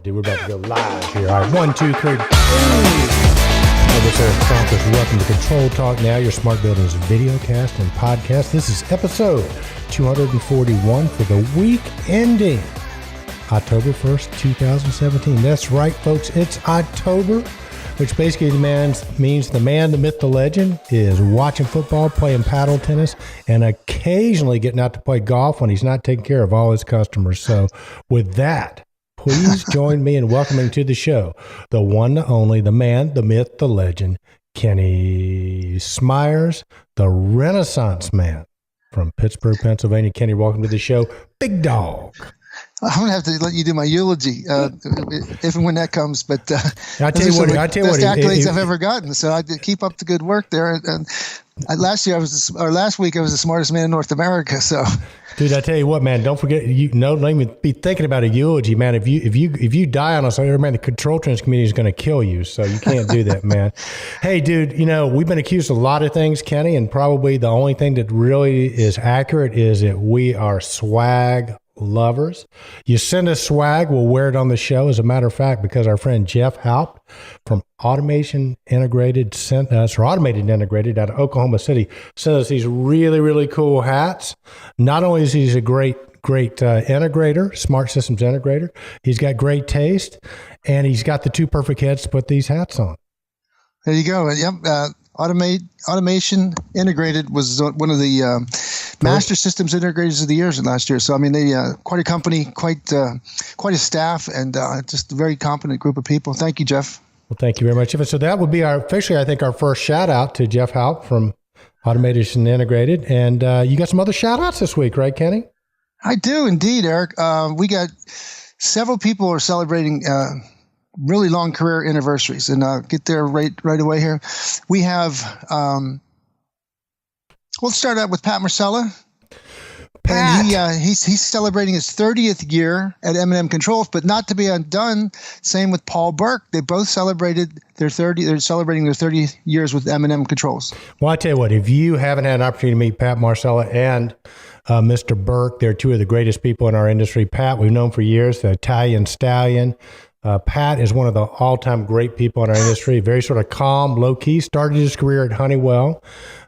Dude, we're about to go live here. All right, 1, 2, 3. This is Eric. Welcome to Control Talk Now, your smart buildings video cast and podcast. This is episode 241 for the week ending October 1st, 2017. That's right, folks. It's October, which basically means the man, the myth, the legend is watching football, playing paddle tennis, and occasionally getting out to play golf when he's not taking care of all his customers. So with that, please join me in welcoming to the show the one, the only, the man, the myth, the legend, Kenny Smyers, the Renaissance man from Pittsburgh, Pennsylvania. Kenny, welcome to the show. Big dog. I'm going to have to let you do my eulogy if and when that comes. But I tell you what, best accolades I've ever gotten. So I did keep up the good work there. And last week I was the smartest man in North America. So, dude, I tell you what, man, don't forget. Don't even be thinking about a eulogy, man. If you die on us, man, the Controltrends community is going to kill you. So you can't do that, man. Hey, dude, we've been accused of a lot of things, Kenny, and probably the only thing that really is accurate is that we are swag lovers. You send us swag, we'll wear it on the show. As a matter of fact, because our friend Jeff Haupt from Automated Integrated out of Oklahoma City sent us these really, really cool hats. Not only is he a great integrator, smart systems integrator, he's got great taste, and he's got the two perfect heads to put these hats on. There you go. Yep. Automation Integrated was one of the master systems integrators of the year last year. So, I mean, they quite a company, quite a staff, and just a very competent group of people. Thank you, Jeff. Well, thank you very much. So that would be officially, I think, our first shout out to Jeff Haupt from Automation Integrated. And you got some other shout outs this week, right, Kenny? I do indeed, Eric. We got several people are celebrating really long career anniversaries, and get there right away here. We have, we'll start out with Pat Marcella. Pat. And he's celebrating his 30th year at M&M Controls, but not to be undone. Same with Paul Burke. They both celebrated they're celebrating their 30 years with M&M Controls. Well, I tell you what, if you haven't had an opportunity to meet Pat Marcella and Mr. Burke, they're two of the greatest people in our industry. Pat, we've known for years, the Italian stallion. Pat is one of the all-time great people in our industry, very sort of calm, low-key, started his career at Honeywell,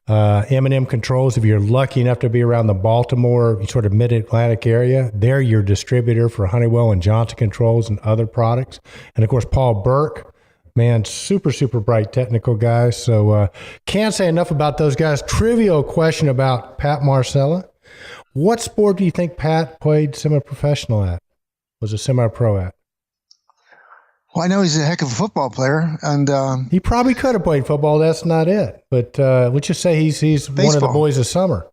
M&M Controls. If you're lucky enough to be around the Baltimore sort of mid-Atlantic area, they're your distributor for Honeywell and Johnson Controls and other products. And, of course, Paul Burke, man, super, super bright technical guy. So can't say enough about those guys. Trivial question about Pat Marcella. What sport do you think Pat played semi-professional at, was a semi-pro at? Well, I know he's a heck of a football player, and he probably could have played football. That's not it. But let's just say he's baseball. One of the boys of summer.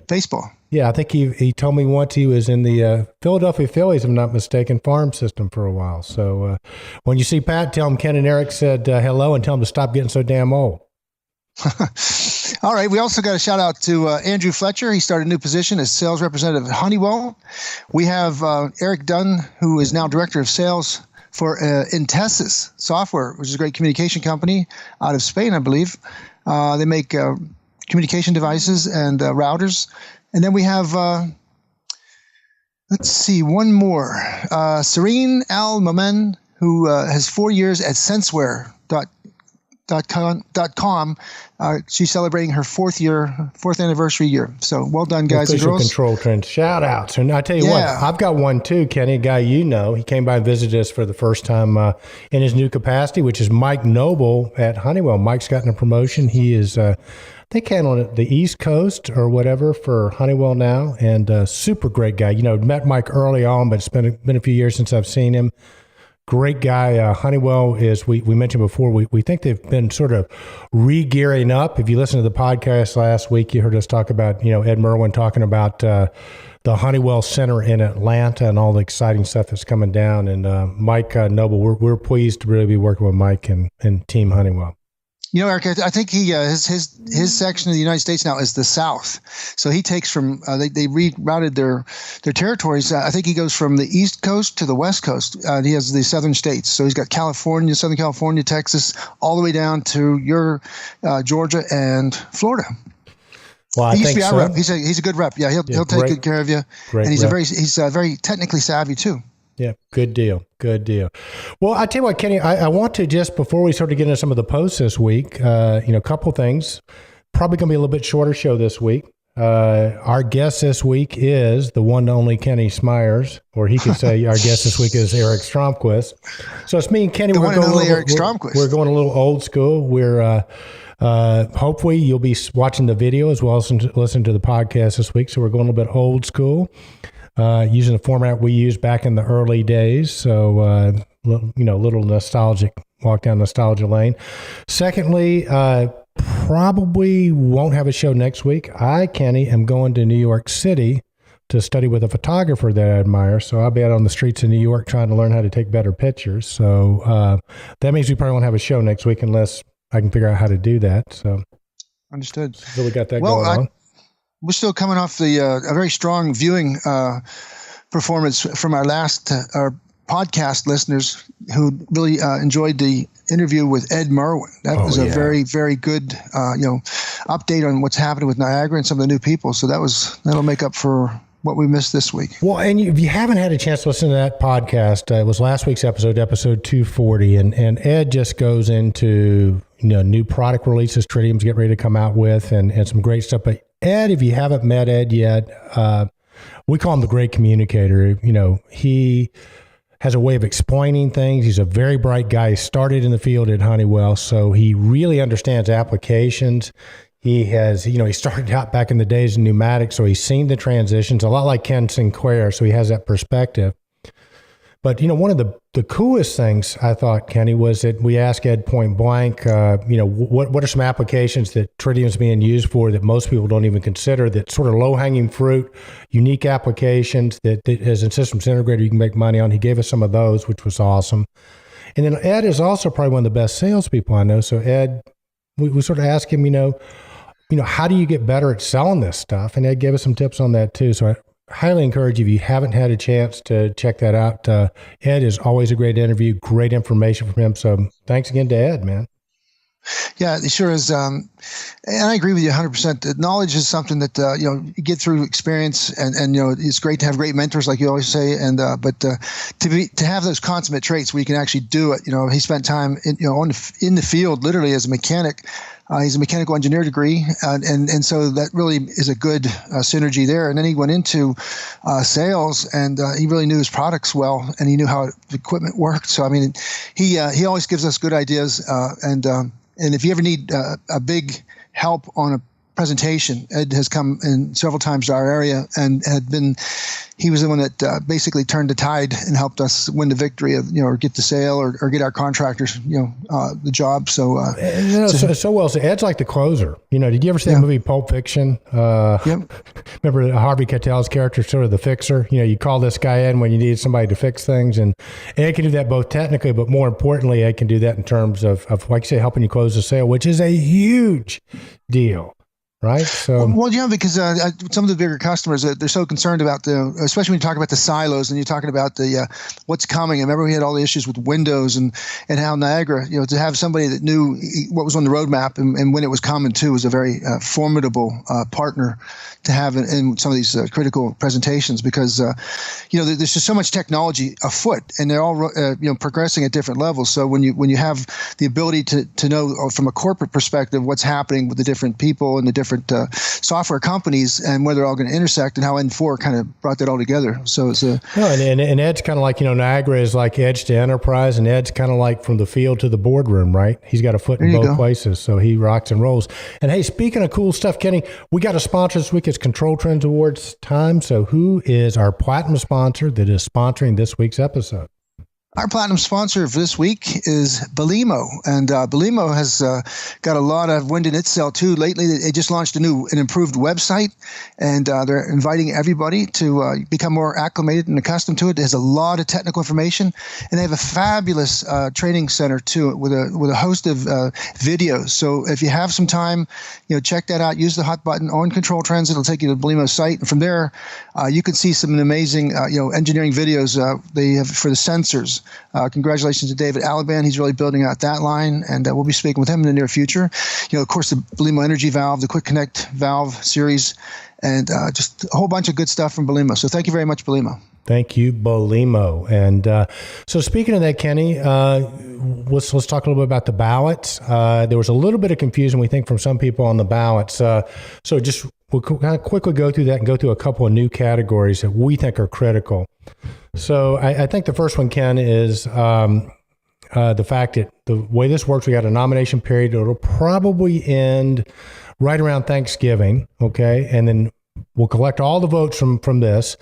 Baseball. Yeah, I think he told me once he was in the Philadelphia Phillies, if I'm not mistaken, farm system for a while. So when you see Pat, tell him Ken and Eric said hello, and tell him to stop getting so damn old. All right. We also got a shout out to Andrew Fletcher. He started a new position as sales representative at Honeywell. We have Eric Dunn, who is now director of sales for Intesys Software, which is a great communication company out of Spain, I believe. They make communication devices and routers. And then we have, one more. Serene Al Mamen, who has 4 years at Senseware.com. She's celebrating her fourth anniversary year. So well done, guys and girls. Controltrends shout outs. And I tell you what, I've got one too, Kenny, a guy he came by and visited us for the first time in his new capacity, which is Mike Noble at Honeywell. Mike's gotten a promotion. He is, I think, handling the East Coast or whatever for Honeywell now, and super great guy. Met Mike early on, but it's been a few years since I've seen him. great guy. Honeywell is, we mentioned before, we think they've been sort of re-gearing up. If you listen to the podcast last week, you heard us talk about, Ed Merwin talking about the Honeywell Center in Atlanta and all the exciting stuff that's coming down. And Mike Noble, we're pleased to really be working with Mike and Team Honeywell. Eric, I think he his section of the United States now is the South. So he takes from they rerouted their territories. I think he goes from the East Coast to the West Coast. He has the southern states. So he's got California, Southern California, Texas, all the way down to your Georgia and Florida. Well, he used to be our rep. He's a good rep. Yeah, he'll take good care of you. Great and he's rep. he's very technically savvy too. Yeah, good deal. Well, I tell you what, Kenny, I want to just, before we start to get into some of the posts this week, a couple things. Probably going to be a little bit shorter show this week. Our guest this week is the one and only Kenny Smyers, or he could say our guest this week is Eric Stromquist. So it's me and Kenny. We're going a little old school. We're hopefully you'll be watching the video as well as listen to the podcast this week. So we're going a little bit old school. Using the format we used back in the early days. So, little nostalgic, walk down nostalgia lane. Secondly, probably won't have a show next week. I, Kenny, am going to New York City to study with a photographer that I admire. So I'll be out on the streets of New York trying to learn how to take better pictures. So that means we probably won't have a show next week unless I can figure out how to do that. So understood. So we got that going on. We're still coming off a very strong viewing performance from our last our podcast listeners who really enjoyed the interview with Ed Merwin. That was a very, very good update on what's happening with Niagara and some of the new people. So that'll make up for what we missed this week. Well, and if you haven't had a chance to listen to that podcast, it was last week's episode 240, and Ed just goes into new product releases Tritium's getting ready to come out with and some great stuff. But Ed, if you haven't met Ed yet, we call him the great communicator. He has a way of explaining things. He's a very bright guy. He started in the field at Honeywell, so he really understands applications. He has, he started out back in the days in pneumatics, so he's seen the transitions, a lot like Ken Sinclair, so he has that perspective. But, one of the coolest things I thought, Kenny, was that we asked Ed point blank, what are some applications that Tritium's being used for that most people don't even consider, that sort of low-hanging fruit, unique applications that as a systems integrator you can make money on. He gave us some of those, which was awesome. And then Ed is also probably one of the best salespeople I know. So Ed, we sort of asked him, how do you get better at selling this stuff? And Ed gave us some tips on that too. So I highly encourage you, if you haven't had a chance to check that out. Ed is always a great interview, great information from him. So thanks again to Ed, man. Yeah, it sure is. And I agree with you 100%. That knowledge is something that, you get through experience and it's great to have great mentors, like you always say. And, but to have those consummate traits where you can actually do it, he spent time in the field, literally as a mechanic. He's a mechanical engineer degree, and so that really is a good synergy there. And then he went into sales, and he really knew his products well, and he knew how the equipment worked. So I mean, he always gives us good ideas. And if you ever need a big help on a presentation, Ed has come in several times to our area and he was the one that basically turned the tide and helped us win the victory of, or get the sale or get our contractors, the job. So, so well. So Ed's like the closer. Did you ever see the movie Pulp Fiction? Yep. Remember Harvey Keitel's character, sort of the fixer? You call this guy in when you need somebody to fix things. And Ed can do that both technically, but more importantly, Ed can do that in terms of like you say, helping you close the sale, which is a huge deal. Right. So because some of the bigger customers, they're so concerned about especially when you talk about the silos and you're talking about the what's coming. I remember we had all the issues with Windows and how Niagara, to have somebody that knew what was on the roadmap and when it was coming too was a very formidable partner to have in some of these critical presentations because there's just so much technology afoot and they're all progressing at different levels. So when you have the ability to know from a corporate perspective what's happening with the different people and the different software companies and where they're all going to intersect and how N4 kind of brought that all together. So it's and Ed's kind of like, Niagara is like edge to enterprise and Ed's kind of like from the field to the boardroom, right? He's got a foot in both places. So he rocks and rolls. And hey, speaking of cool stuff, Kenny, we got a sponsor this week. It's Controltrends Awards time. So who is our platinum sponsor that is sponsoring this week's episode? Our platinum sponsor for this week is Belimo, and Belimo has got a lot of wind in its sail too. Lately, they just launched an improved website, and they're inviting everybody to become more acclimated and accustomed to it. It has a lot of technical information, and they have a fabulous training center too, with a host of videos. So if you have some time, check that out. Use the hot button on Controltrends; it'll take you to the Belimo site, and from there, you can see some amazing engineering videos they have for the sensors. Congratulations to David Alaban. He's really building out that line, and we'll be speaking with him in the near future. Of course, the Belimo Energy Valve, the Quick Connect Valve series, and just a whole bunch of good stuff from Belimo. So thank you very much, Belimo. Thank you, Belimo. And so speaking of that, Kenny, let's talk a little bit about the ballots. There was a little bit of confusion, we think, from some people on the ballots. So we'll kind of quickly go through that and go through a couple of new categories that we think are critical. So I think the first one, Ken, is the fact that the way this works, we got a nomination period. It'll probably end right around Thanksgiving, okay? And then we'll collect all the votes from this,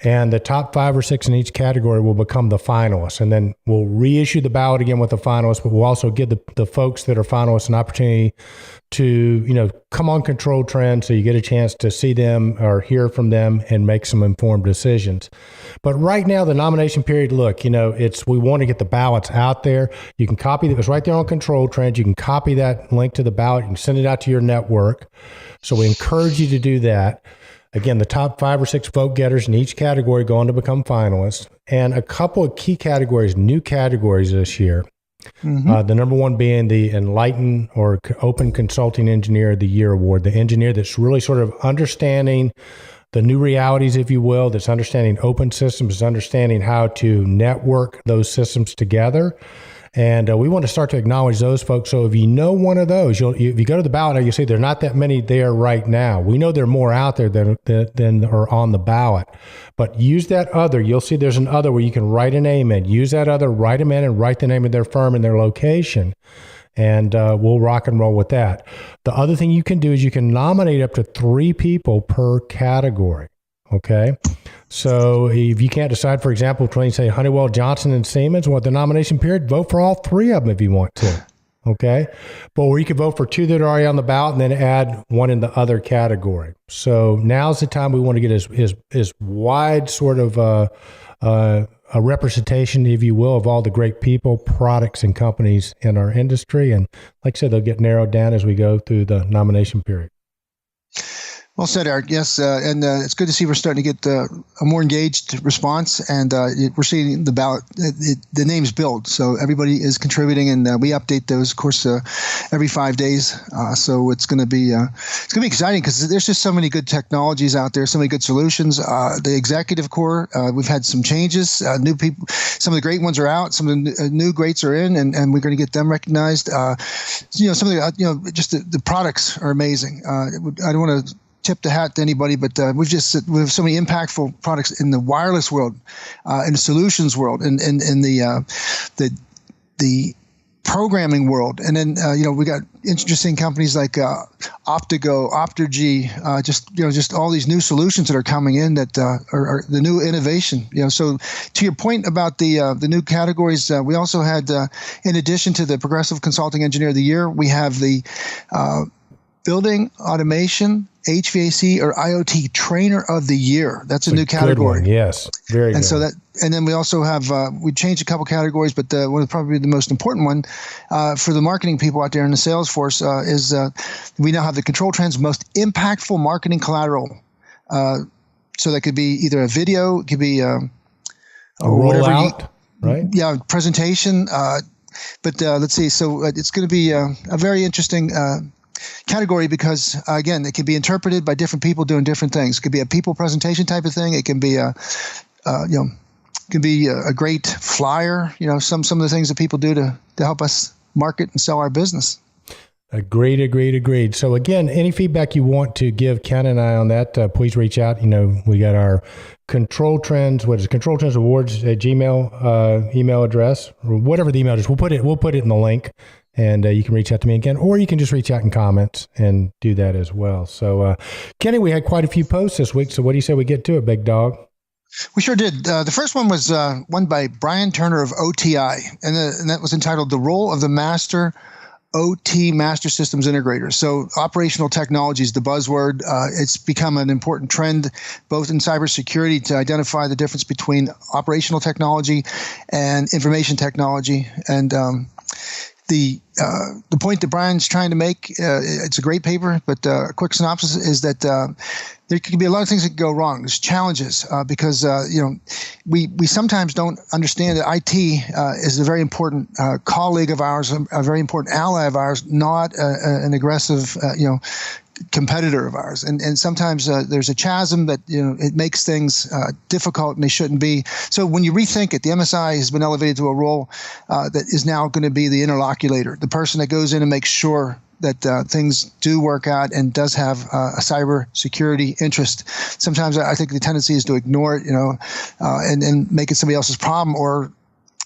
and the top 5 or 6 in each category will become the finalists. And then we'll reissue the ballot again with the finalists, but we'll also give the folks that are finalists an opportunity to, come on Controltrends so you get a chance to see them or hear from them and make some informed decisions. But right now, the nomination period, look, we want to get the ballots out there. You can copy it. It's right there on Controltrends. You can copy that link to the ballot. You can send it out to your network. So we encourage you to do that. Again, the top 5 or 6 vote getters in each category go on to become finalists. And a couple of key categories, new categories this year. Mm-hmm. The number one being the Enlighten or Open Consulting Engineer of the Year Award, the engineer that's really sort of understanding the new realities, if you will, that's understanding open systems, is understanding how to network those systems together. And we want to start to acknowledge those folks. So if you know one of those, if you go to the ballot, you see there are not that many there right now. We know there are more out there than are on the ballot. But use that other. You'll see there's an other where you can write a name in. Use that other, write them in, and write the name of their firm and their location. And we'll rock and roll with that. The other thing you can do is you can nominate up to 3 people per category. Okay. So if you can't decide, for example, between, say, Honeywell, Johnson, and Siemens, the nomination period, vote for all 3 of them if you want to. Okay. But or you could vote for 2 that are already on the ballot and then add 1 in the other category. So now's the time we want to get as wide sort of a representation, if you will, of all the great people, products, and companies in our industry. And like I said, they'll get narrowed down as we go through the nomination period. Well said, Eric. Yes, and it's good to see we're starting to get a more engaged response, and we're seeing the ballot, the names build. So everybody is contributing, and we update those, of course, every 5 days. So it's going to be exciting because there's just so many good technologies out there, so many good solutions. The executive core, we've had some changes. New people, some of the great ones are out, some of the new greats are in, and we're going to get them recognized. Some of the just the products are amazing. I don't want to tip the hat to anybody, but we have so many impactful products in the wireless world, in the solutions world, and in the programming world, and then we got interesting companies like Optigo, Optergy, just all these new solutions that are coming in that are the new innovation. So to your point about the new categories, we also had in addition to the Progressive Consulting Engineer of the Year, we have the Building Automation, HVAC, or IoT Trainer of the Year. That's a new category. Yes, very good. So and then we also have we changed a couple categories, but one of probably the most important one for the marketing people out there in the sales force is we now have the Controltrends most impactful marketing collateral. So that could be either a video, it could be a rollout, right? Yeah, presentation. But let's see. So it's going to be a very interesting category because again, it can be interpreted by different people doing different things. It could be a people presentation type of thing. It can be a great flyer. Some of the things that people do to help us market and sell our business. Agreed. So again, any feedback you want to give Ken and I on that, please reach out. We got our Controltrends, Controltrends Awards at Gmail email address, or whatever the email is. We'll put it in the link. And you can reach out to me again, or you can just reach out in comments and do that as well. So, Kenny, we had quite a few posts this week. So what do you say we get to it, big dog? We sure did. The first one was won by Brian Turner of OTI, and that was entitled "The Role of the Master OT Master Systems Integrator." So operational technology is the buzzword. It's become an important trend, both in cybersecurity, to identify the difference between operational technology and information technology. And the point that Brian's trying to make, it's a great paper, but a quick synopsis is that there could be a lot of things that go wrong. There's challenges because we sometimes don't understand that IT is a very important colleague of ours, a very important ally of ours, not an aggressive competitor of ours. And sometimes there's a chasm that it makes things difficult and they shouldn't be. So when you rethink it, the MSI has been elevated to a role that is now going to be the interloculator, the person that goes in and makes sure that things do work out and does have a cyber security interest. Sometimes I think the tendency is to ignore it, and make it somebody else's problem, or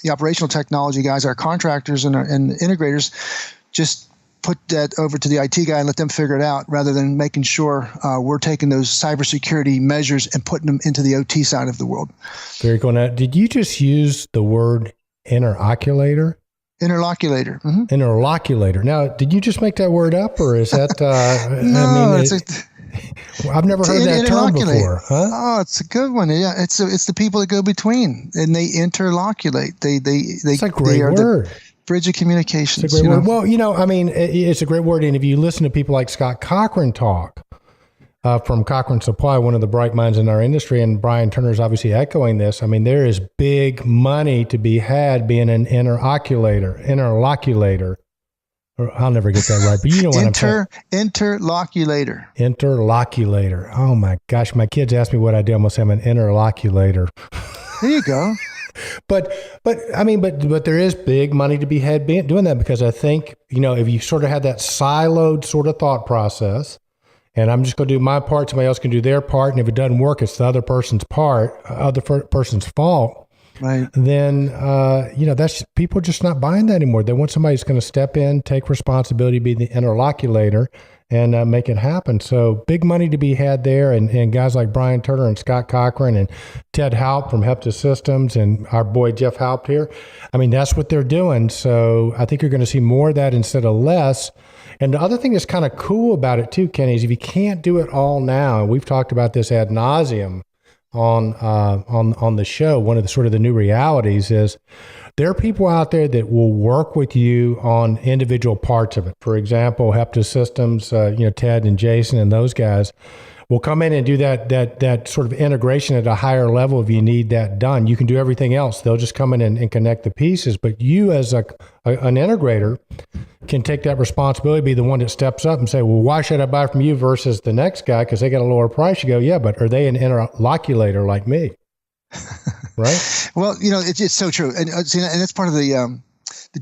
the operational technology guys, our contractors and integrators, just put that over to the IT guy and let them figure it out, rather than making sure we're taking those cybersecurity measures and putting them into the OT side of the world. Very cool. Now, did you just use the word interloculator? Interloculator. Mm-hmm. Interloculator. Now, did you just make that word up, or is that? No, I've never heard that term before. Huh? Oh, it's a good one. Yeah, it's the people that go between, and they interloculate. It's a great word. Bridge of communications. It's a great word. Well, it's a great word. And if you listen to people like Scott Cochrane talk from Cochrane Supply, one of the bright minds in our industry, and Brian Turner is obviously echoing this. I mean, there is big money to be had being an interloculator. Or I'll never get that right, but you know what I'm saying. Interloculator. Interloculator. Oh my gosh, my kids ask me what I do. I'm gonna say I'm an interloculator. There you go. But there is big money to be had doing that, because I think, if you sort of had that siloed sort of thought process, and I'm just going to do my part, somebody else can do their part, and if it doesn't work, it's the other person's person's fault. Right. Then, that's people just not buying that anymore. They want somebody who's going to step in, take responsibility, be the interloculator, and make it happen. So big money to be had there. And guys like Brian Turner and Scott Cochrane and Ted Haupt from Hepta Systems and our boy Jeff Haupt here. I mean, that's what they're doing. So I think you're going to see more of that instead of less. And the other thing that's kind of cool about it too, Kenny, is if you can't do it all now, and we've talked about this ad nauseum on the show, one of the sort of the new realities is there are people out there that will work with you on individual parts of it. For example, Hepta Systems, Ted and Jason and those guys will come in and do that sort of integration at a higher level if you need that done. You can do everything else. They'll just come in and connect the pieces. But you as an integrator can take that responsibility, be the one that steps up and say, well, why should I buy from you versus the next guy? Because they got a lower price. You go, yeah, but are they an interloculator like me? Right? Well, it's so true. And that's part of the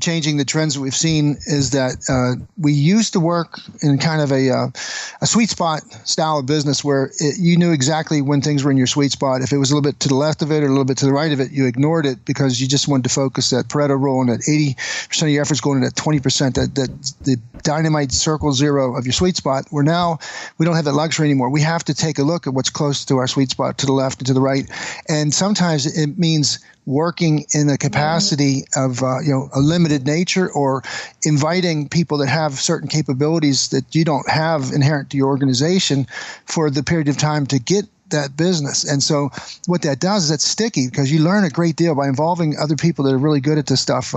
changing the trends that we've seen is that we used to work in kind of a sweet spot style of business where you knew exactly when things were in your sweet spot. If it was a little bit to the left of it or a little bit to the right of it, you ignored it because you just wanted to focus that Pareto rule and that 80% of your efforts going into that 20%, that the dynamite circle zero of your sweet spot, where now we don't have that luxury anymore. We have to take a look at what's close to our sweet spot, to the left and to the right. And sometimes it means working in the capacity of a limited nature, or inviting people that have certain capabilities that you don't have inherent to your organization for the period of time to get that business. And so what that does is it's sticky, because you learn a great deal by involving other people that are really good at this stuff.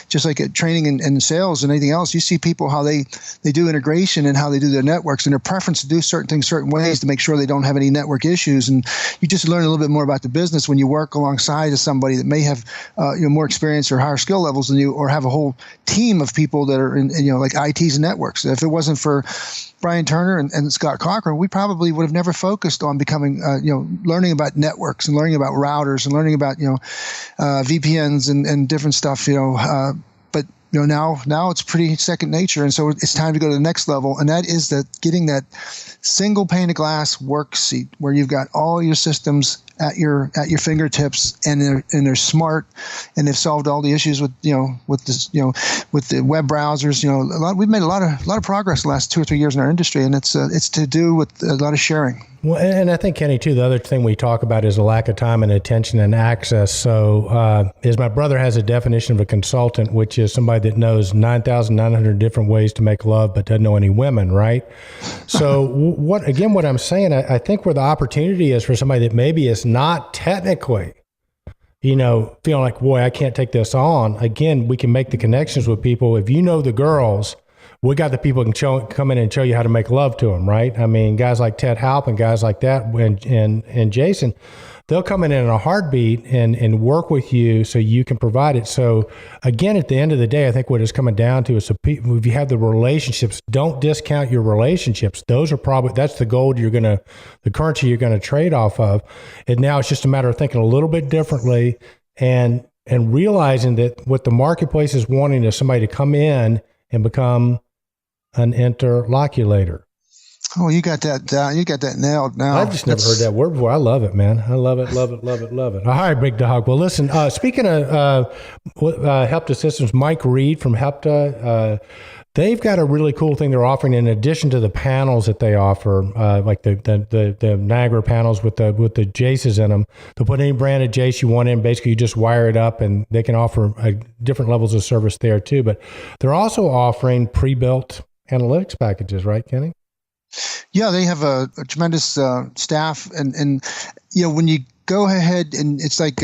Just like at training and sales and anything else, you see people how they do integration and how they do their networks and their preference to do certain things certain ways to make sure they don't have any network issues. And you just learn a little bit more about the business when you work alongside of somebody that may have more experience or higher skill levels than you, or have a whole team of people that are in like ITs and networks. If it wasn't for Brian Turner and Scott Cochrane, we probably would have never focused on becoming, learning about networks and learning about routers and learning about, VPNs and different stuff, but now it's pretty second nature, and so it's time to go to the next level, and that is getting that single pane of glass worksheet where you've got all your systems at your fingertips, and they're smart, and they've solved all the issues with with the web browsers. We've made a lot of progress the last 2 or 3 years in our industry, and it's to do with a lot of sharing. Well, and I think, Kenny, too, the other thing we talk about is a lack of time and attention and access. So is my brother has a definition of a consultant, which is somebody that knows 9,900 different ways to make love but doesn't know any women, right? So what I'm saying, I think where the opportunity is for somebody that maybe is not technically, feeling like, boy, I can't take this on. Again, we can make the connections with people. If you know the girls, we got the people who can come in and show you how to make love to them, right? I mean, guys like Ted Halp and guys like that and Jason, they'll come in a heartbeat and work with you so you can provide it. So again, at the end of the day, I think what it's coming down to is if you have the relationships, don't discount your relationships. That's the gold the currency you're going to trade off of. And now it's just a matter of thinking a little bit differently and realizing that what the marketplace is wanting is somebody to come in and become an interloculator. Oh, you got that down. You got that nailed now. I've just never heard that word before. I love it, man. I love it, love it, love it, love it. All right, Big Dog. Well, listen, speaking of HEPTA Systems, Mike Reed from HEPTA, they've got a really cool thing they're offering in addition to the panels that they offer, like the Niagara panels with the Jaces in them. They'll put any brand of Jace you want in. Basically, you just wire it up, and they can offer different levels of service there too. But they're also offering pre-built analytics packages, right, Kenny? Yeah, they have a tremendous staff, and when you go ahead and it's like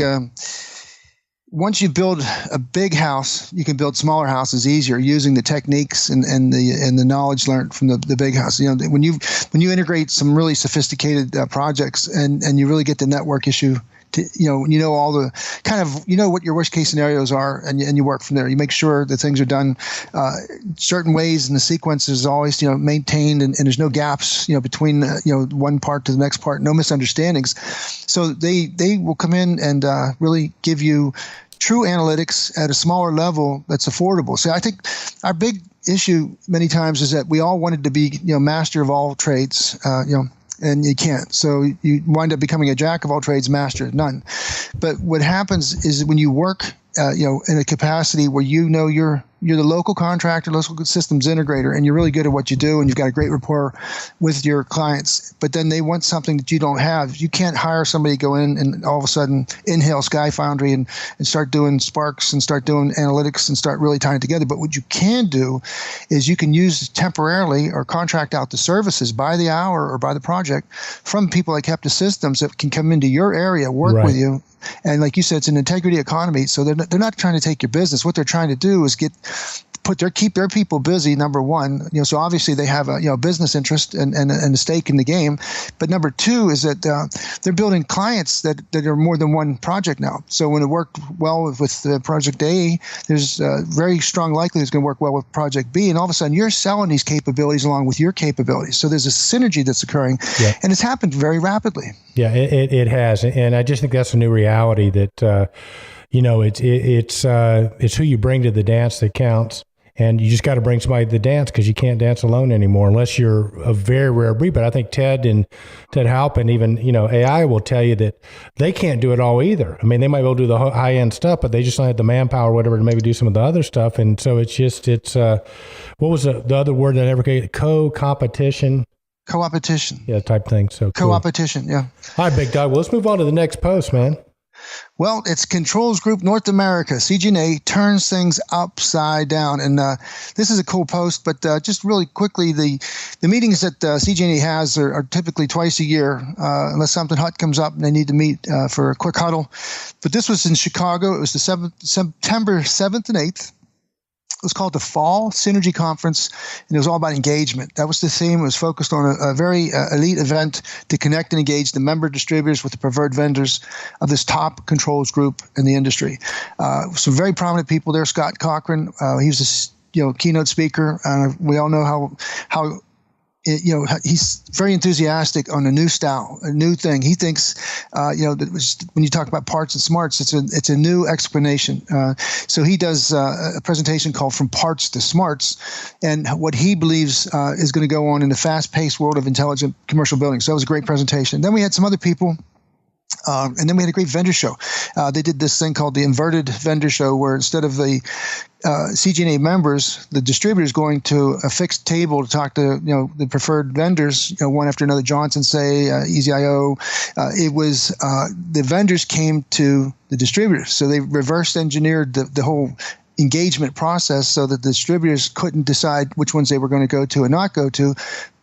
once you build a big house, you can build smaller houses easier using the techniques and the knowledge learned from the big house. When you integrate some really sophisticated projects and you really get the network issue. All the kind of, what your worst case scenarios are, and you work from there. You make sure that things are done certain ways, and the sequence is always, maintained, and there's no gaps, between, one part to the next part, no misunderstandings. So they will come in and really give you true analytics at a smaller level that's affordable. So I think our big issue many times is that we all wanted to be, master of all trades, and you can't. So you wind up becoming a jack of all trades, master of none. But what happens is when you work, in a capacity where you're the local contractor, local systems integrator, and you're really good at what you do, and you've got a great rapport with your clients, but then they want something that you don't have. You can't hire somebody to go in and all of a sudden inhale Sky Foundry and start doing Sparks and start doing analytics and start really tying it together. But what you can do is you can use temporarily or contract out the services by the hour or by the project from people like HEPTA Systems that can come into your area, work with you. And like you said, it's an integrity economy. So they're not trying to take your business. What they're trying to do is keep their people busy. Number one, so obviously they have a business interest and a stake in the game. But number two is that they're building clients that are more than one project now. So when it worked well with project A, there's very strong likelihood it's going to work well with project B. And all of a sudden you're selling these capabilities along with your capabilities. So there's a synergy that's occurring, and it's happened very rapidly. Yeah, it has, and I just think that's a new reality that it's who you bring to the dance that counts. And you just got to bring somebody to the dance because you can't dance alone anymore unless you're a very rare breed. But I think Ted Halp and even, AI will tell you that they can't do it all either. I mean, they might be able to do the high-end stuff, but they just don't have the manpower or whatever to maybe do some of the other stuff. And so it's what was the other word that I never get? Co-competition. Co-opetition. Yeah, type thing. So cool. Co-opetition, yeah. All right, Big Dog. Well, let's move on to the next post, man. Well, it's Controls Group North America. CG&A turns things upside down. And this is a cool post, but just really quickly, the meetings that CG&A has are typically twice a year, unless something hot comes up and they need to meet for a quick huddle. But this was in Chicago. It was September 7th and 8th. It was called the Fall Synergy Conference, and it was all about engagement. That was the theme. It was focused on a very elite event to connect and engage the member distributors with the preferred vendors of this top controls group in the industry. Some very prominent people there. Scott Cochrane, he was a keynote speaker. We all know how he's very enthusiastic on a new style, a new thing. He thinks, when you talk about parts and smarts, it's a new explanation. So he does a presentation called From Parts to Smarts, and what he believes is going to go on in the fast-paced world of intelligent commercial buildings. So that was a great presentation. Then we had some other people. And then we had a great vendor show. They did this thing called the inverted vendor show, where instead of the CG&A members, the distributors going to a fixed table to talk to the preferred vendors, one after another, Johnson, say, EasyIO. It was the vendors came to the distributors, so they reverse engineered the whole engagement process so that the distributors couldn't decide which ones they were going to go to and not go to,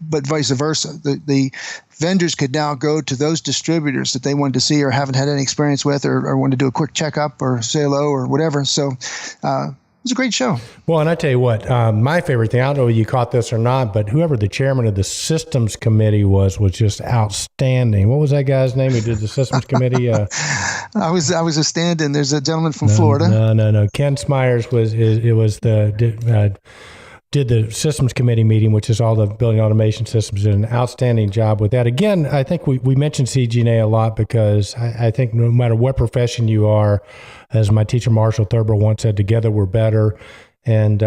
but vice versa. The vendors could now go to those distributors that they wanted to see or haven't had any experience with, or wanted to do a quick checkup or say hello or whatever. So it was a great show. Well, and I tell you what, my favorite thing, I don't know if you caught this or not, but whoever the chairman of the systems committee was just outstanding. What was that guy's name who did the systems committee? I was a stand-in. There's a gentleman from Florida. No. Ken Smyers did the systems committee meeting, which is all the building automation systems, did an outstanding job with that. Again, I think we mentioned CG&A a lot because I think no matter what profession you are, as my teacher Marshall Thurber once said, together we're better. And,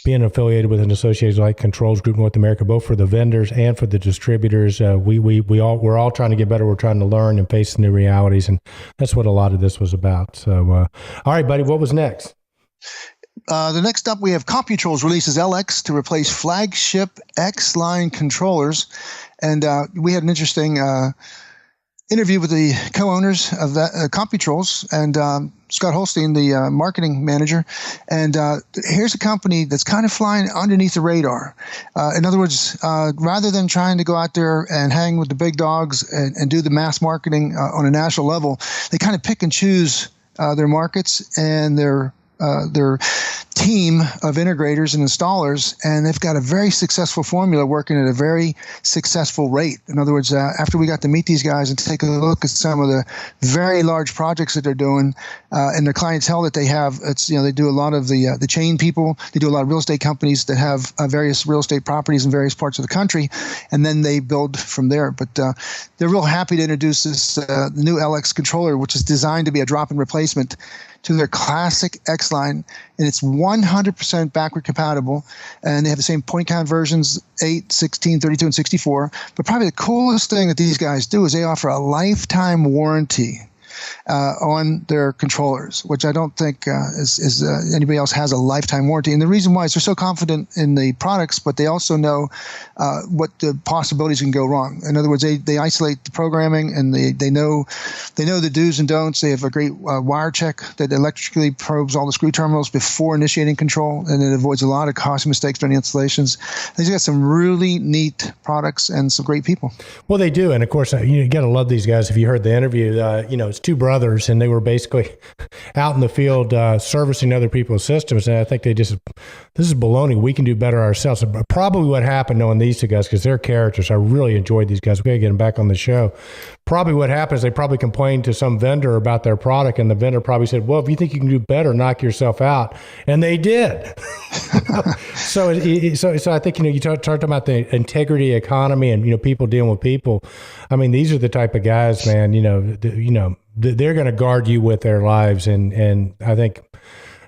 being affiliated with an association like Controls Group North America, both for the vendors and for the distributors, we're all trying to get better. We're trying to learn and face the new realities. And that's what a lot of this was about. So, all right, buddy, what was next? The next up, we have CompuTrolls releases LX to replace flagship X-line controllers. And we had an interesting interview with the co-owners of that CompuTrolls and Scott Holstein, the marketing manager. And here's a company that's kind of flying underneath the radar. In other words, rather than trying to go out there and hang with the big dogs and do the mass marketing on a national level, they kind of pick and choose their markets and their team of integrators and installers, and they've got a very successful formula working at a very successful rate. In other words, after we got to meet these guys and take a look at some of the very large projects that they're doing and the clientele that they have, it's they do a lot of the chain people. They do a lot of real estate companies that have various real estate properties in various parts of the country, and then they build from there. But they're real happy to introduce this the new LX controller, which is designed to be a drop-in replacement to their classic X-Line, and it's 100% backward compatible, and they have the same point count versions, 8, 16, 32, and 64. But probably the coolest thing that these guys do is they offer a lifetime warranty on their controllers, which I don't think anybody else has a lifetime warranty. And the reason why is they're so confident in the products, but they also know what the possibilities can go wrong. In other words, they isolate the programming, and they know the do's and don'ts. They have a great wire check that electrically probes all the screw terminals before initiating control, and it avoids a lot of costly mistakes during the installations. They've got some really neat products and some great people. Well, they do, and of course, you got to love these guys. If you heard the interview, it's two brothers, and they were basically out in the field servicing other people's systems. And I think this is baloney. We can do better ourselves. Probably what happened knowing these two guys, because they're characters. I really enjoyed these guys. We got to get them back on the show. Probably what happened is they probably complained to some vendor about their product, and the vendor probably said, well, if you think you can do better, knock yourself out. And they did. So I think, you talked about the integrity economy and, people dealing with people. I mean, these are the type of guys, man, they're going to guard you with their lives. And I think,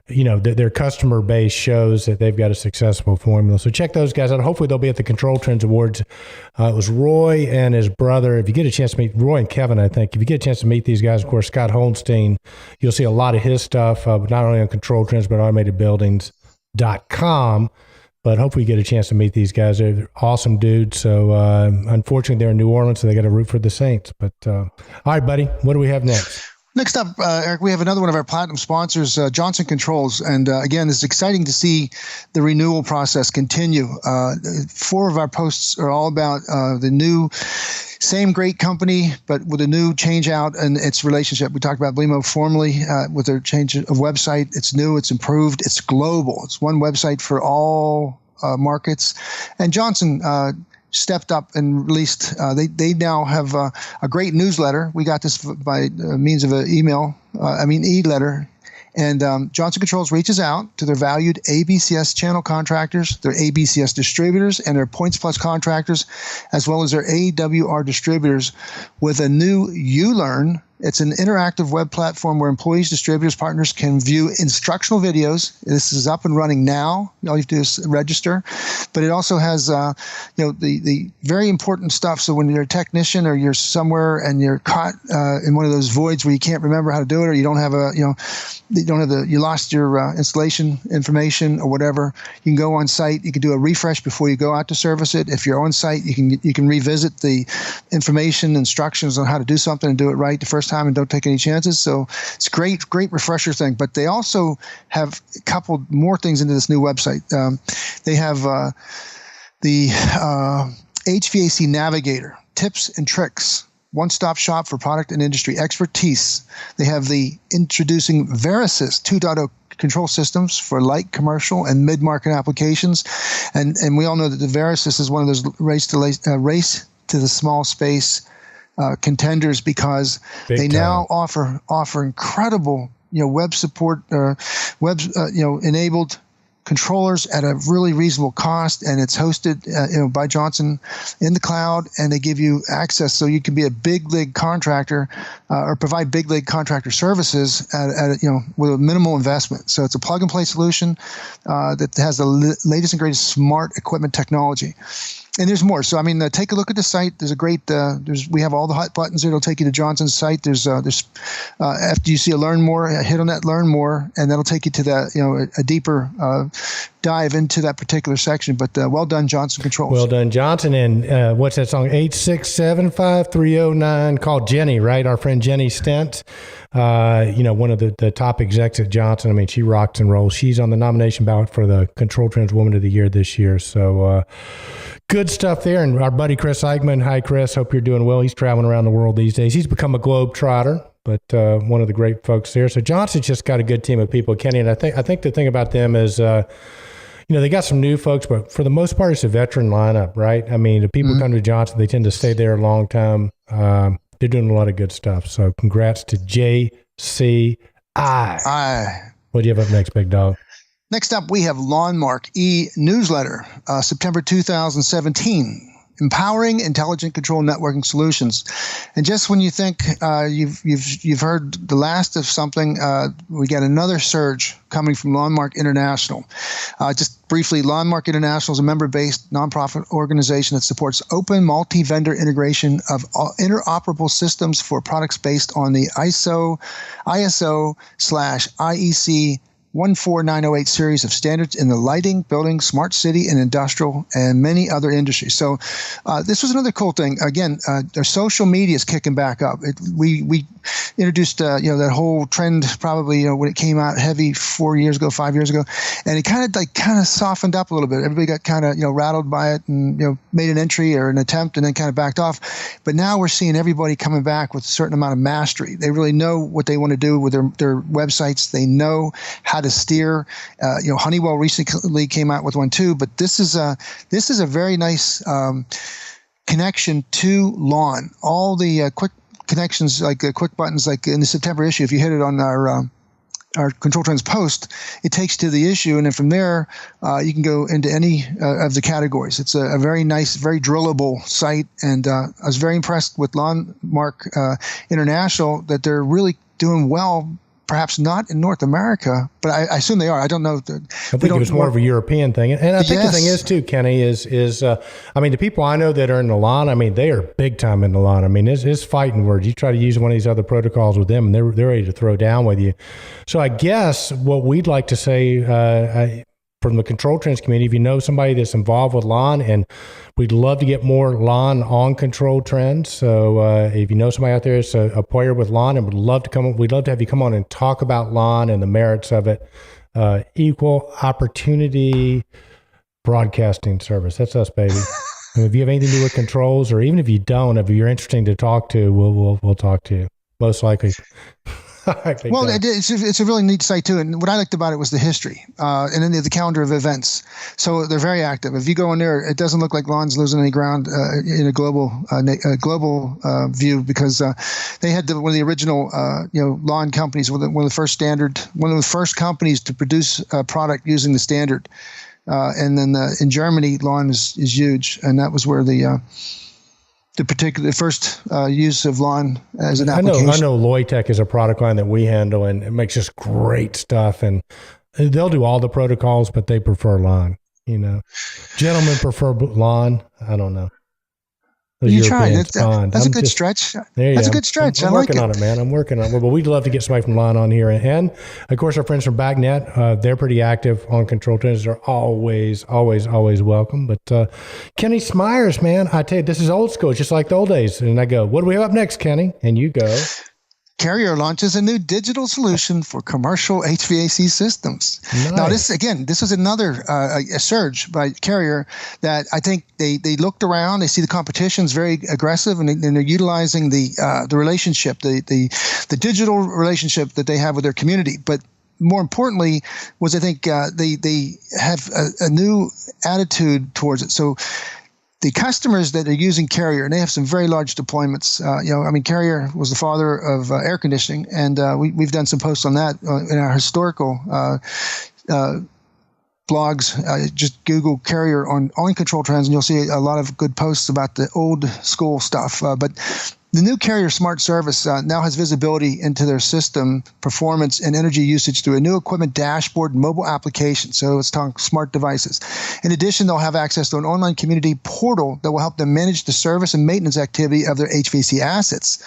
their customer base shows that they've got a successful formula. So check those guys out. Hopefully they'll be at the Controltrends Awards. It was Roy and his brother. If you get a chance to meet Roy and Kevin, I think, if you get a chance to meet these guys, of course, Scott Holstein, you'll see a lot of his stuff, not only on Controltrends, but automatedbuildings.com. But hopefully you get a chance to meet these guys. They're awesome dudes. So unfortunately, they're in New Orleans, so they got to root for the Saints. But all right, buddy, what do we have next? Next up, Eric, we have another one of our platinum sponsors, Johnson Controls. And again, it's exciting to see the renewal process continue. 4 of our posts are all about the new, same great company, but with a new change out and its relationship. We talked about Blimo formerly with their change of website. It's new, it's improved, it's global. It's one website for all markets. And Johnson stepped up and released, they now have a great newsletter. We got this by means of an e-letter. And Johnson Controls reaches out to their valued ABCS channel contractors, their ABCS distributors, and their Points Plus contractors, as well as their AWR distributors with a new ULearn. It's an interactive web platform where employees, distributors, partners can view instructional videos. This is up and running now. All you have to do is register. But it also has, the very important stuff. So when you're a technician or you're somewhere and you're caught in one of those voids where you can't remember how to do it, or you don't have you lost your installation information or whatever, you can go on site. You can do a refresh before you go out to service it. If you're on site, you can revisit the information, instructions on how to do something and do it right the first time and don't take any chances. So it's great refresher thing. But they also have coupled more things into this new website. They have the HVAC Navigator, tips and tricks, one-stop shop for product and industry expertise. They have the introducing Verisys 2.0 control systems for light commercial and mid-market applications. And we all know that the Verisys is one of those race to the small space contenders, because they now offer incredible web support, enabled controllers at a really reasonable cost, and it's hosted by Johnson in the cloud, and they give you access so you can be a big league contractor or provide big league contractor services at with a minimal investment. So it's a plug and play solution that has the latest and greatest smart equipment technology. And there's more. So, take a look at the site. There's a great, we have all the hot buttons there. It'll take you to Johnson's site. There's after you see a learn more, hit on that learn more, and that'll take you to that, a deeper dive into that particular section. But well done, Johnson Controls. Well done, Johnson. And what's that song? 8675309. Called Jenny, right? Our friend Jenny Stent. One of the top execs at Johnson. She rocks and rolls. She's on the nomination ballot for the Controltrends Woman of the Year this year. So, good stuff there. And our buddy Chris Eichmann. Hi, Chris. Hope you're doing well. He's traveling around the world these days. He's become a globetrotter, but one of the great folks there. So Johnson's just got a good team of people, Kenny. And I think the thing about them is, they got some new folks, but for the most part, it's a veteran lineup, right? The people come to Johnson, they tend to stay there a long time. They're doing a lot of good stuff. So congrats to JCI. What do you have up next, big dog? Next up, we have Lawnmark e-newsletter, September 2017, empowering intelligent control networking solutions. And just when you think you've heard the last of something, we got another surge coming from Lawnmark International. Just briefly, Lawnmark International is a member-based nonprofit organization that supports open multi-vendor integration of interoperable systems for products based on the ISO/IEC 14908 series of standards in the lighting, building, smart city, and industrial, and many other industries. So this was another cool thing. Again, their social media is kicking back up. We introduced that whole trend probably when it came out heavy 5 years ago, and it kind of softened up a little bit. Everybody got kind of rattled by it and made an entry or an attempt and then kind of backed off. But now we're seeing everybody coming back with a certain amount of mastery. They really know what they want to do with their websites. They know how to steer. Honeywell recently came out with one too, but this is a very nice connection to lawn. All the quick connections, like quick buttons, like in the September issue, if you hit it on our Control Trends post, it takes to the issue, and then from there you can go into any of the categories. It's a very nice, very drillable site, and I was very impressed with Lawnmark International that they're really doing well. Perhaps not in North America, but I assume they are. I don't know. I think it was more of a European thing. And I think the thing is, too, Kenny, is the people I know that are in the lawn, they are big time in the lawn. It's fighting words. You try to use one of these other protocols with them, and they're ready to throw down with you. So I guess what we'd like to say from the Control Trends community, if you know somebody that's involved with lawn, and we'd love to get more lawn on Control Trends. So if you know somebody out there that's a player with lawn and we'd love to have you come on and talk about lawn and the merits of it. Equal opportunity broadcasting service. That's us, baby. And if you have anything to do with controls, or even if you don't, if you're interesting to talk to, we'll talk to you. Most likely. Well, it's a really neat site too. And what I liked about it was the history, and then the calendar of events. So they're very active. If you go in there, it doesn't look like lawn's losing any ground in a global view, because they had one of the original lawn companies, one of the first companies to produce a product using the standard. And then in Germany, lawn is huge, and that was where the first use of lawn as an application. I know Loytech is a product line that we handle, and it makes just great stuff. And they'll do all the protocols, but they prefer lawn. Gentlemen prefer lawn. I don't know. You tried. That's a good stretch. That's a good stretch. I'm working on it, man. I'm working on it. But we'd love to get somebody from lawn on here. And, of course, our friends from BackNet, they're pretty active on Controltrends. They're always welcome. But Kenny Smyers, man, I tell you, this is old school. It's just like the old days. And I go, what do we have up next, Kenny? And you go, Carrier launches a new digital solution for commercial HVAC systems. Nice. Now, this was another a surge by Carrier that I think they looked around. They see the competition's very aggressive, and they're utilizing the relationship, the digital relationship that they have with their community. But more importantly, was I think they have a new attitude towards it. So the customers that are using Carrier, and they have some very large deployments. Carrier was the father of air conditioning, and we've done some posts on that in our historical blogs. Just Google Carrier on Controltrends, and you'll see a lot of good posts about the old school stuff. But the new Carrier Smart Service now has visibility into their system performance and energy usage through a new equipment dashboard and mobile application. So it's talking smart devices. In addition, they'll have access to an online community portal that will help them manage the service and maintenance activity of their HVAC assets.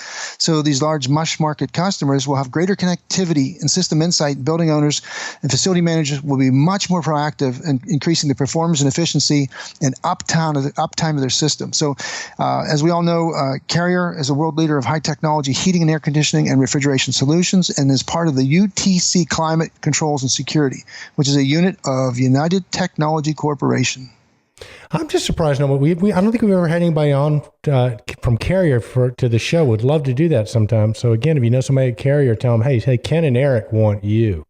So these large mush market customers will have greater connectivity and system insight. Building owners and facility managers will be much more proactive in increasing the performance and efficiency and uptime of their system. So as we all know, Carrier is a world leader of high technology heating and air conditioning and refrigeration solutions, and is part of the UTC Climate Controls and Security, which is a unit of United Technology Corporation. I'm just surprised. No, I don't think we've ever had anybody on from Carrier to the show. Would love to do that sometime. So again, if you know somebody at Carrier, tell them, hey, Ken and Eric want you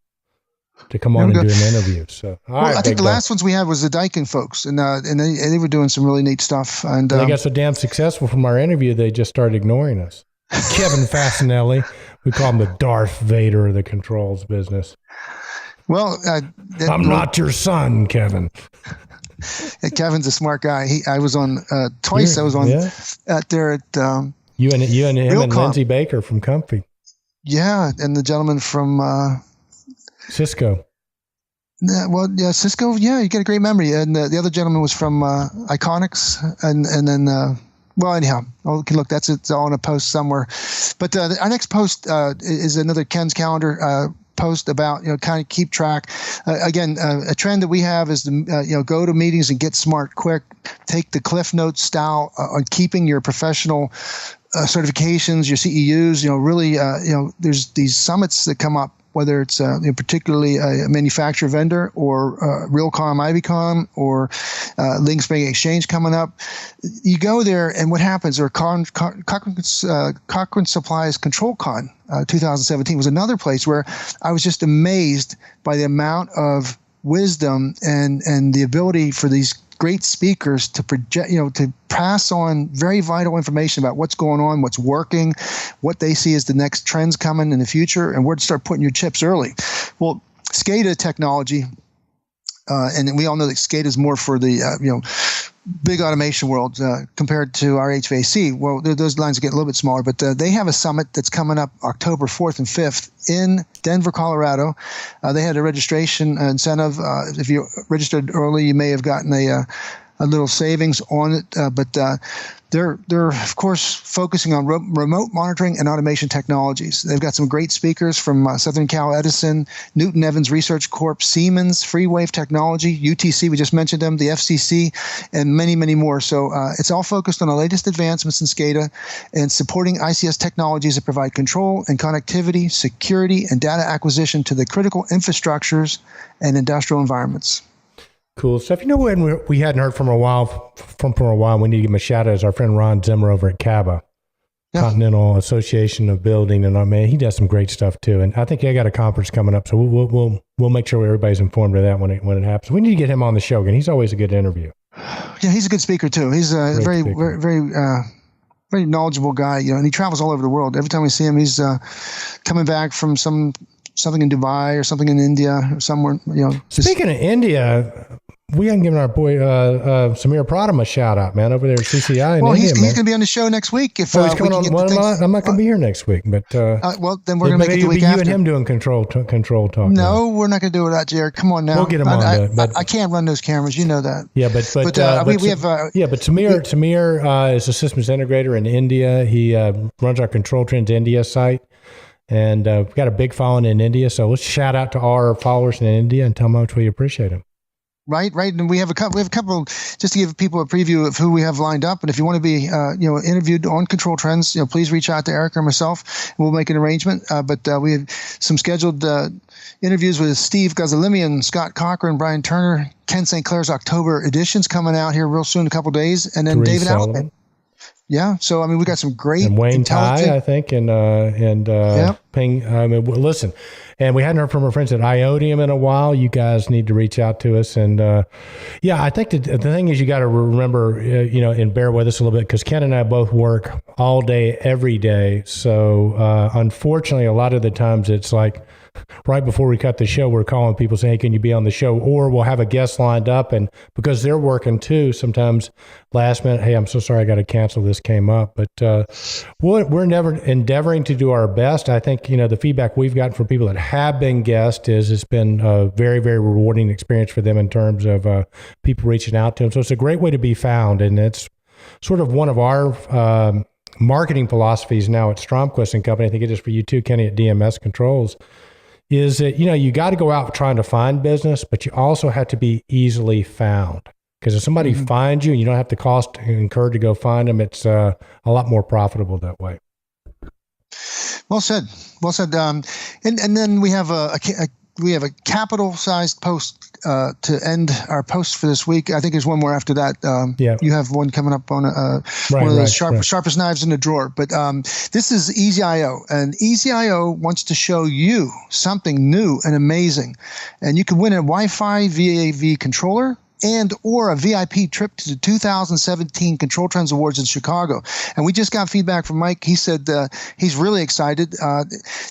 to come on and do an interview. So, I think the last ones we had was the Daikin folks, and they were doing some really neat stuff. And they got so damn successful from our interview, they just started ignoring us. Kevin Fasinelli, we call him the Darth Vader of the controls business. Well, I'm not your son, Kevin. Kevin's a smart guy. I was on twice. I was on there at you and him and Lindsay Baker from Comfy. Yeah, and the gentleman from Cisco. Cisco. Yeah, you get a great memory. And the other gentleman was from Iconics, and then anyhow, you can look. It's all in a post somewhere. But our next post is another Ken's calendar post about kind of keep track. Again, a trend that we have is to go to meetings and get smart quick. Take the Cliff Notes style on keeping your professional certifications, your CEUs. Really, there's these summits that come up, whether it's particularly a manufacturer vendor or Realcomm, IBCOM, or Link Spring Exchange coming up. You go there, and what happens? Or Cochrane Supplies ControlCon 2017 was another place where I was just amazed by the amount of wisdom and the ability for these great speakers to project, to pass on very vital information about what's going on, what's working, what they see as the next trends coming in the future, and where to start putting your chips early. Well, SCADA technology, and we all know that SCADA is more for the big automation world compared to our HVAC. Well, those lines get a little bit smaller, but they have a summit that's coming up October 4th and 5th in Denver, Colorado. They had a registration incentive. If you registered early, you may have gotten a little savings on it, but they're of course focusing on remote monitoring and automation technologies. They've got some great speakers from Southern Cal Edison, Newton Evans Research Corp, Siemens, FreeWave Technology, UTC, we just mentioned them, the FCC, and many, many more. So it's all focused on the latest advancements in SCADA and supporting ICS technologies that provide control and connectivity, security, and data acquisition to the critical infrastructures and industrial environments. Cool stuff. When we hadn't heard from a while, we need to give him a shout out, is our friend Ron Zimmer over at CABA. Continental Association of Building, and man, he does some great stuff too. And I think I got a conference coming up, so we'll make sure everybody's informed of that when it happens. We need to get him on the show again. He's always a good interview. Yeah, he's a good speaker too. He's a very knowledgeable guy, and he travels all over the world. Every time we see him, he's coming back from something in Dubai or something in India or somewhere. Speaking of India, we haven't given our boy Samir Pradham a shout out, man, over there at CCI in India. He's going to be on the show next week. If he's coming on, I'm not going to be here next week, but well, then we're going to make it the week after. You and him doing Control Talk. No, we're not going to do that, Jared. Come on now. We'll get him on. I can't run those cameras. You know that. Yeah, but Samir is a systems integrator in India. He runs our Controltrends India site. And we've got a big following in India, so let's shout out to our followers in India and tell them how much we appreciate them. Right, and we have a couple just to give people a preview of who we have lined up. And if you want to be, interviewed on Controltrends, please reach out to Eric or myself, and we'll make an arrangement. But we have some scheduled interviews with Steve Gazzalimian, Scott Cochrane, Brian Turner, Ken St. Clair's October editions coming out here real soon, a couple days, and then David Allen. Yeah, so we got some great and Wayne Tai, I think, and Ping. Listen, and we hadn't heard from our friends at Iodium in a while. You guys need to reach out to us, and I think the thing is you got to remember, and bear with us a little bit because Ken and I both work all day, every day. So unfortunately, a lot of the times it's like right before we cut the show, we're calling people saying, hey, can you be on the show? Or we'll have a guest lined up, and because they're working too, sometimes last minute, hey, I'm so sorry, I got to cancel, this came up. But we're never endeavoring to do our best. I think, the feedback we've gotten from people that have been guests is it's been a very, very rewarding experience for them in terms of people reaching out to them. So it's a great way to be found, and it's sort of one of our marketing philosophies now at Stromquist & Company. I think it is for you too, Kenny, at DMS Controls. Is that, you got to go out trying to find business, but you also have to be easily found. Because if somebody finds you and you don't have to incur to go find them, it's a lot more profitable that way. Well said. And then we have a capital-sized post to end our post for this week. I think there's one more after that. You have one coming up on one of those sharpest knives in the drawer. But this is EasyIO, and EasyIO wants to show you something new and amazing. And you can win a Wi-Fi VAV controller and or a VIP trip to the 2017 Controltrends Awards in Chicago. And we just got feedback from Mike. He said he's really excited,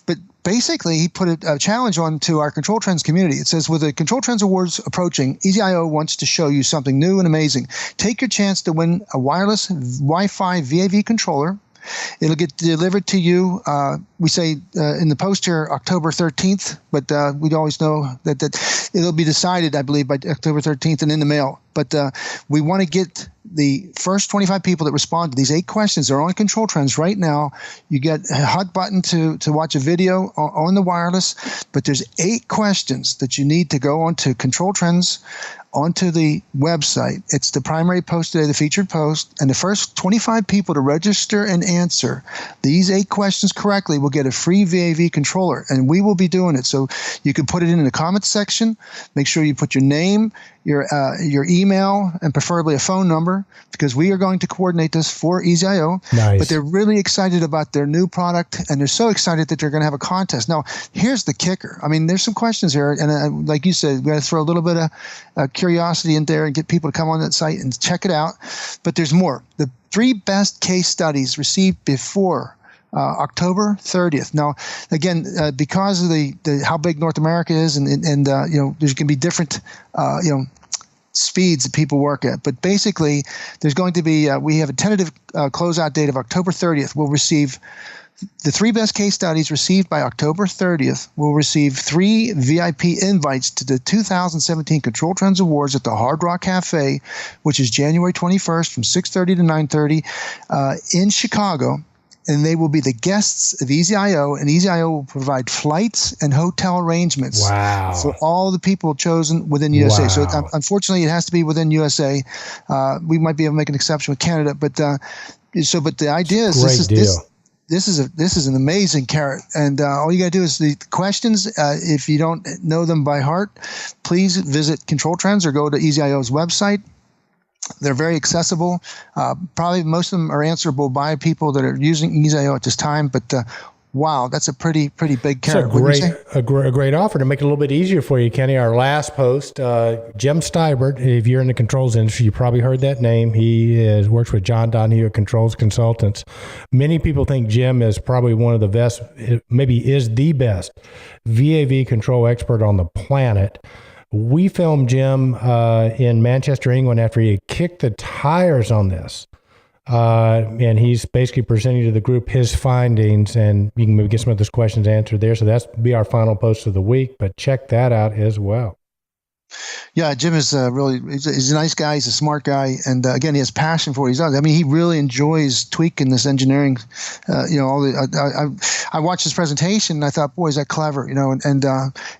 but basically, he put a challenge on to our Controltrends community. It says, with the Controltrends Awards approaching, EasyIO wants to show you something new and amazing. Take your chance to win a wireless Wi-Fi VAV controller. It'll get delivered to you, we say in the post here, October 13th, but we always know that it'll be decided, I believe, by October 13th and in the mail. But we want to get the first 25 people that respond to these 8 questions. They're on Controltrends right now. You get a hot button to watch a video on the wireless, but there's 8 questions that you need to go onto Controltrends, onto the website. It's the primary post today, the featured post, and the first 25 people to register and answer these 8 questions correctly will get a free VAV controller, and we will be doing it. So you can put it in the comments section. Make sure you put your name, your email, and preferably a phone number, because we are going to coordinate this for EasyIO. Nice. But they're really excited about their new product, and they're so excited that they're going to have a contest. Now, here's the kicker. There's some questions here, and like you said, we got to throw a little bit of curiosity in there and get people to come on that site and check it out. But there's more. The 3 best case studies received before October 30th. Now, again, because of the how big North America is, and there's going to be different speeds that people work at. But basically, there's going to be we have a tentative closeout date of October 30th. We'll receive the 3 best case studies received by October 30th. Will receive 3 VIP invites to the 2017 Controltrends Awards at the Hard Rock Cafe, which is January 21st from 6:30 to 9:30 in Chicago. And they will be the guests of EasyIO, and EasyIO will provide flights and hotel arrangements for all the people chosen within USA. Wow. So unfortunately, it has to be within USA. We might be able to make an exception with Canada, but the idea is this is an amazing carrot, and all you got to do is the questions. If you don't know them by heart, please visit Controltrends or go to EasyIO's website. They're very accessible. Probably most of them are answerable by people that are using EasyIO at this time, but wow, that's a pretty big carrot. It's a great offer to make it a little bit easier for you, Kenny. Our last post, Jim Steibert, if you're in the controls industry, you probably heard that name. He works with John Donahue at Controls Consultants. Many people think Jim is probably one of the best, maybe is the best VAV control expert on the planet. We filmed Jim in Manchester, England, after he had kicked the tires on this. And he's basically presenting to the group his findings, and you can maybe get some of those questions answered there. So that's be our final post of the week, but check that out as well. Yeah, Jim is he's a nice guy. He's a smart guy. And again, he has passion for what he's done. I mean, he really enjoys tweaking this engineering. I watched his presentation and I thought, boy, is that clever, and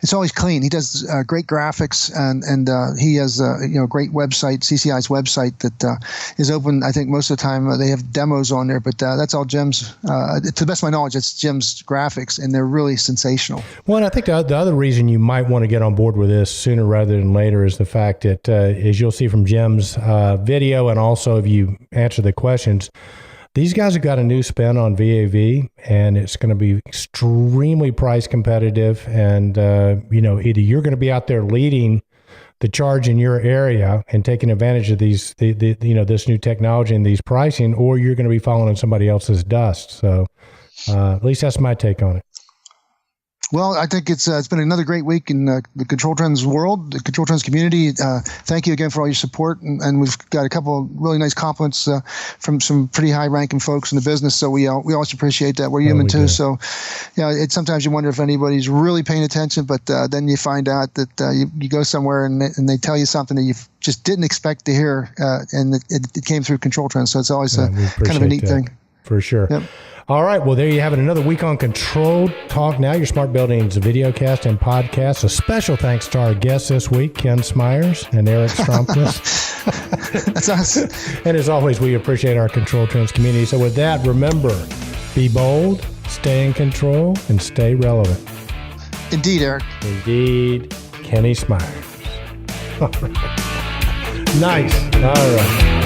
it's always clean. He does great graphics and he has great website, CCI's website that is open. I think most of the time they have demos on there, but that's all Jim's. To the best of my knowledge, it's Jim's graphics, and they're really sensational. Well, and I think the other reason you might want to get on board with this sooner rather than later is the fact that, as you'll see from Jim's video, and also if you answer the questions, these guys have got a new spin on VAV, and it's going to be extremely price competitive. And, either you're going to be out there leading the charge in your area and taking advantage of these, this new technology and these pricing, or you're going to be following in somebody else's dust. So at least that's my take on it. Well, I think it's been another great week in the Controltrends world, the Controltrends community. Thank you again for all your support, and we've got a couple of really nice compliments from some pretty high-ranking folks in the business. So we always appreciate that. We're human too. So, it's sometimes you wonder if anybody's really paying attention, but then you find out that you go somewhere and they tell you something that you just didn't expect to hear, and it came through Controltrends. So it's always kind of a neat thing. For sure. Yep. All right. Well, there you have it. Another week on Control Talk Now, your smart buildings videocast and podcast. A special thanks to our guests this week, Ken Smyers and Eric Stromquist. That's us. And as always, we appreciate our Controltrends community. So with that, remember, be bold, stay in control, and stay relevant. Indeed, Eric. Indeed, Kenny Smyers. All right. Nice. All right.